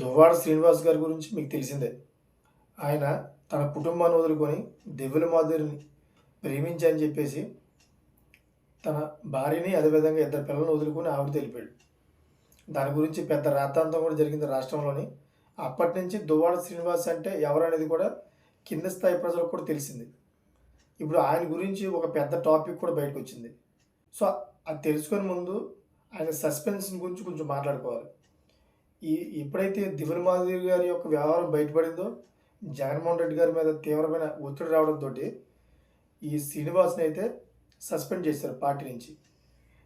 దువ్వాడ శ్రీనివాస్ గారి గురించి మీకు తెలిసిందే. ఆయన తన కుటుంబాన్ని వదులుకొని దెవ్వుల మాదిరిని ప్రేమించని చెప్పేసి తన భార్యని అదేవిధంగా ఇద్దరు పిల్లల్ని వదులుకొని ఆవిడ తెలిపాడు. దాని గురించి పెద్ద రాద్ధాంతం కూడా జరిగింది రాష్ట్రంలోని. అప్పటి నుంచి దువ్వాడ శ్రీనివాస్ అంటే ఎవరనేది కూడా కింద స్థాయి ప్రజలకు కూడా తెలిసింది. ఇప్పుడు ఆయన గురించి ఒక పెద్ద టాపిక్ కూడా బయటకు వచ్చింది. సో అది తెలుసుకొని ముందు ఆయన సస్పెన్స్ గురించి కొంచెం మాట్లాడుకోవాలి. ఎప్పుడైతే దివ్య మాధురి గారి యొక్క వ్యవహారం బయటపడిందో, జగన్మోహన్ రెడ్డి గారి మీద తీవ్రమైన ఒత్తిడి రావడంతో ఈ శ్రీనివాస్ని అయితే సస్పెండ్ చేశారు. పార్టీ నుంచి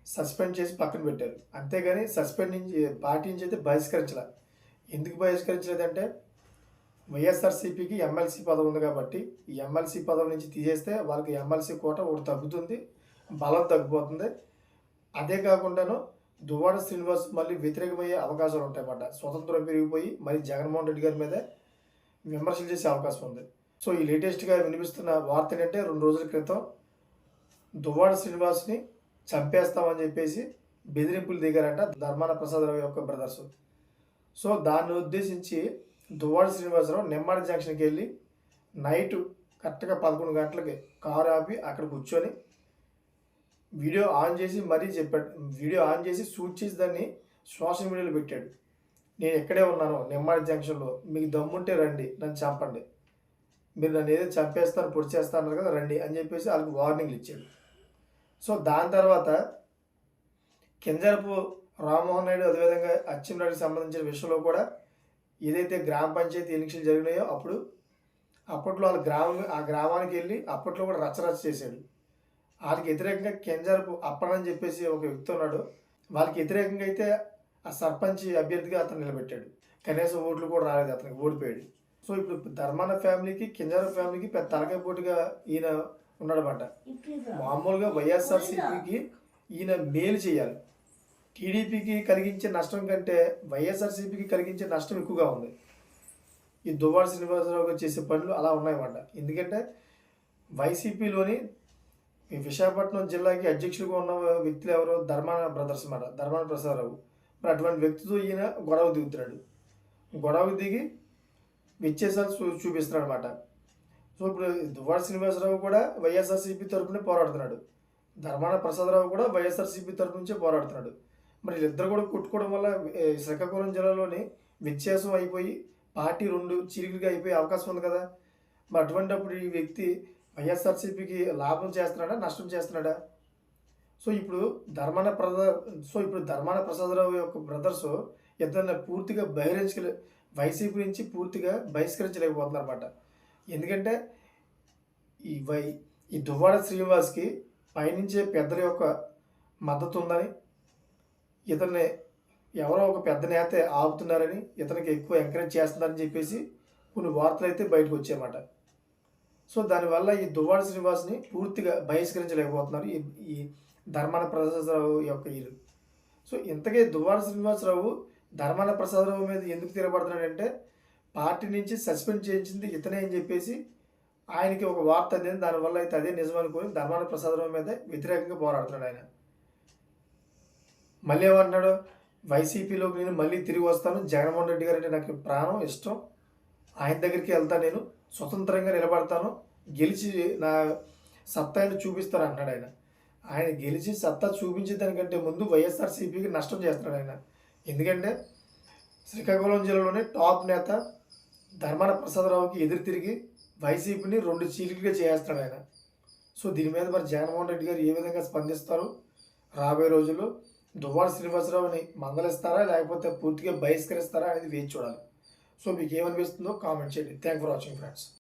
సస్పెండ్ చేసి పక్కన పెట్టారు. అంతేగాని సస్పెండ్ నుంచి పార్టీ నుంచి అయితే బహిష్కరించలే. ఎందుకు బహిష్కరించలేదంటే వైఎస్ఆర్సీపీకి ఎమ్మెల్సీ పదవి ఉంది కాబట్టి ఈ ఎమ్మెల్సీ పదవి నుంచి తీసేస్తే వాళ్ళకి ఎమ్మెల్సీ కోట ఒకటి తగ్గుతుంది, బలం తగ్గిపోతుంది. అదే కాకుండాను దువ్వాడ శ్రీనివాస్ మళ్ళీ వ్యతిరేకమయ్యే అవకాశాలు ఉంటాయన్నమాట. స్వతంత్రం పెరిగిపోయి మరి జగన్మోహన్ రెడ్డి గారి మీద విమర్శలు చేసే అవకాశం ఉంది. సో ఈ లేటెస్ట్గా వినిపిస్తున్న వార్త ఏంటంటే 2 రోజుల క్రితం దువ్వాడ శ్రీనివాస్ని చంపేస్తామని చెప్పేసి బెదిరింపులు దిగారంట ధర్మాన ప్రసాదరావు యొక్క బ్రదర్స్. సో దాన్ని ఉద్దేశించి దువ్వాడ శ్రీనివాసరావు నెమ్మాడి జంక్షన్కి వెళ్ళి నైటు కరెక్ట్గా 11 గంటలకి కారు ఆపి అక్కడ కూర్చొని వీడియో ఆన్ చేసి మరీ చెప్పాడు. వీడియో ఆన్ చేసి షూట్ చేసి దాన్ని సోషల్ మీడియాలో పెట్టాడు. నేను ఎక్కడే ఉన్నాను నెమ్మాడి జంక్షన్లో, మీకు దమ్ముంటే రండి, నన్ను చంపండి, మీరు నన్ను ఏదో చంపేస్తాను పొడి చేస్తాను కదా రండి అని చెప్పేసి వాళ్ళకి వార్నింగ్లు ఇచ్చాడు. సో దాని తర్వాత కింజరపు రామ్మోహన్ నాయుడు అదేవిధంగా అచ్చెన్నాయుడికి సంబంధించిన విషయంలో కూడా ఏదైతే గ్రామ పంచాయతీ ఎన్నికలు జరిగినాయో అప్పట్లో వాళ్ళ ఆ గ్రామానికి వెళ్ళి అప్పట్లో కూడా రచ్చరచ్చ చేశాడు. వాళ్ళకి వ్యతిరేకంగా కింజరపు అప్పనని చెప్పేసి ఒక వ్యక్తి ఉన్నాడు. వాళ్ళకి వ్యతిరేకంగా అయితే ఆ సర్పంచ్ అభ్యర్థిగా అతను నిలబెట్టాడు. కనీసం ఓట్లు కూడా రాలేదు, అతనికి ఓడిపోయాడు. సో ఇప్పుడు ధర్మాన ఫ్యామిలీకి కింజరపు ఫ్యామిలీకి పెద్ద తలకాయ పోటీగా ఈయన ఉన్నాడన్నమాట. మామూలుగా వైఎస్ఆర్సీపీకి ఈయన మేలు చేయాలి. టీడీపీకి కలిగించే నష్టం కంటే వైఎస్ఆర్సీపీకి కలిగించే నష్టం ఎక్కువగా ఉంది. ఈ దువ్వాడ శ్రీనివాసరావు గారు చేసే పనులు అలా ఉన్నాయన్నమాట. ఎందుకంటే వైసీపీలోని ఈ విశాఖపట్నం జిల్లాకి అధ్యక్షులుగా ఉన్న వ్యక్తులు ఎవరు? ధర్మాన బ్రదర్స్ అన్నమాట, ధర్మాన ప్రసాదరావు. మరి అటువంటి వ్యక్తితో ఈయన గొడవ దిగుతున్నాడు. గొడవ దిగి వ్యత్యాసాలు చూపిస్తున్నాడు అనమాట. సో ఇప్పుడు దువ్వాడ శ్రీనివాసరావు కూడా వైఎస్ఆర్సీపీ తరఫునే పోరాడుతున్నాడు, ధర్మాన ప్రసాదరావు కూడా వైఎస్ఆర్సీపీ తరఫు నుంచే పోరాడుతున్నాడు. మరి వీళ్ళిద్దరు కూడా కొట్టుకోవడం వల్ల శ్రీకాకుళం జిల్లాలోని వ్యత్యాసం అయిపోయి పార్టీ 2 చీలికలుగా అయిపోయే అవకాశం ఉంది కదా. మరి అటువంటిప్పుడు ఈ వ్యక్తి వైఎస్ఆర్సీపీకి లాభం చేస్తున్నాడా నష్టం చేస్తున్నాడా? సో ఇప్పుడు ధర్మాన ప్రసాదరావు యొక్క బ్రదర్స్ ఇద్దరిని పూర్తిగా వైసీపీ నుంచి పూర్తిగా బహిష్కరించలేకపోతున్నారు అన్నమాట. ఎందుకంటే ఈ దువ్వాడ శ్రీనివాస్కి పైనుంచే పెద్దల యొక్క మద్దతు ఉందని, ఇతన్ని ఎవరో ఒక పెద్ద నేత ఆపుతున్నారని, ఇతనికి ఎక్కువ ఎంకరేజ్ చేస్తున్నారని చెప్పేసి కొన్ని వార్తలు అయితే బయటకు వచ్చాయన్నమాట. సో దానివల్ల ఈ దువ్వాడ శ్రీనివాస్ని పూర్తిగా బహిష్కరించలేకపోతున్నారు ఈ ధర్మాన ప్రసాదరావు యొక్క వీళ్ళు. సో ఇంతకీ దువ్వాడ శ్రీనివాసరావు ధర్మాన ప్రసాదరావు మీద ఎందుకు తిరగబడుతున్నాడంటే పార్టీ నుంచి సస్పెండ్ చేయించింది ఇతనే అని చెప్పేసి ఆయనకి ఒక వార్త అందింది. దానివల్ల అయితే అదే నిజం అనుకుని ధర్మాన ప్రసాదరావు మీద వ్యతిరేకంగా పోరాడుతున్నాడు ఆయన. మళ్ళీ ఏమంటున్నాడు, వైసీపీలోకి నేను మళ్ళీ తిరిగి వస్తాను, జగన్మోహన్ రెడ్డి గారు అంటే నాకు ప్రాణం ఇష్టం, ఆయన దగ్గరికి వెళ్తాను, నేను స్వతంత్రంగా నిలబడతాను, గెలిచి నా సత్తాను చూపిస్తాను అంటున్నాడు ఆయన గెలిచి సత్తా చూపించే దానికంటే ముందు వైఎస్ఆర్సీపీకి నష్టం చేస్తున్నాడు ఆయన. ఎందుకంటే శ్రీకాకుళం జిల్లాలోనే టాప్ నేత ధర్మాన ప్రసాదరావుకి ఎదురు తిరిగి వైసీపీని 2 చీలికలుగా చేస్తున్నాడు ఆయన. సో దీని మీద మరి జగన్మోహన్ రెడ్డి గారు ఏ విధంగా స్పందిస్తారు? రాబోయే రోజుల్లో దువ్వాడ శ్రీనివాసరావుని మందలిస్తారా లేకపోతే పూర్తిగా బహిష్కరిస్తారా అనేది వేచి చూడాలి. సో మీకు ఏమనిపిస్తుందో కామెంట్ చేయండి. Thank for watching friends.